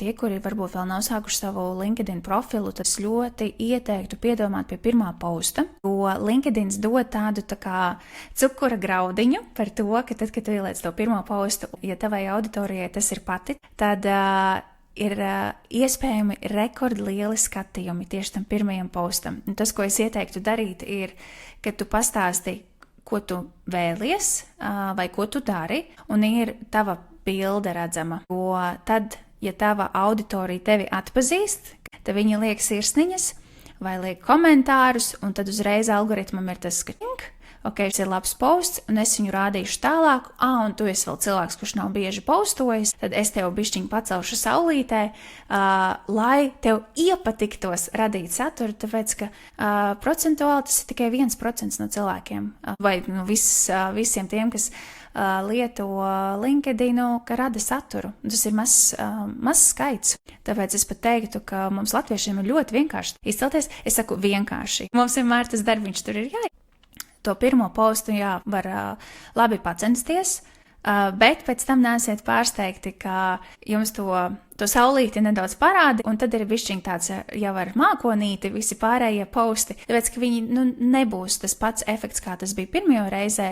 tie, kuri varbūt vēl nav sākuši savu LinkedIn profilu, tad es ļoti ieteiktu piedomāt pie pirmā posta, jo LinkedIn dod tādu tā kā cukura graudiņu par to, ka tad, kad tu ieliec to pirmo postu, ja tavai auditorijai tas ir paticis, tad ir iespējami rekordlieli skatījumi tieši tam pirmajam postam. Un tas, ko es ieteiktu darīt, ir, ka tu pastāsti, ko tu vēlies vai ko tu dari, un ir tava bilde redzama. Jo tad, ja tava auditorija tevi atpazīst, tad viņi liek sirsniņas vai liek komentārus, un tad uzreiz algoritmam ir tas, ka ok, šis ir labs posts, un es viņu rādīšu tālāk, un tu esi vēl cilvēks, kurš nav bieži postojis, tad es tev bišķiņu pacelšu saulītē, lai tev iepatiktos radīt saturu, tāpēc, ka procentuāli tas ir tikai 1% no cilvēkiem, vai visiem tiem, kas lieto LinkedInu, ka rada saturu. Tas ir mazs skaits. Tāpēc es pat teiktu, ka mums latviešiem ir ļoti vienkārši izcelties. Es saku vienkārši. Mums vienmēr tas darbiņš tur ir jāiet. To pirmo postu, var labi pacensties, bet pēc tam neesiet pārsteigti, ka jums to saulīti nedaudz parāda, un tad ir bišķiņ tāds jau ar mākonīti visi pārējie posti, tāpēc, ka viņi nebūs tas pats efekts, kā tas bija pirmajā reizē,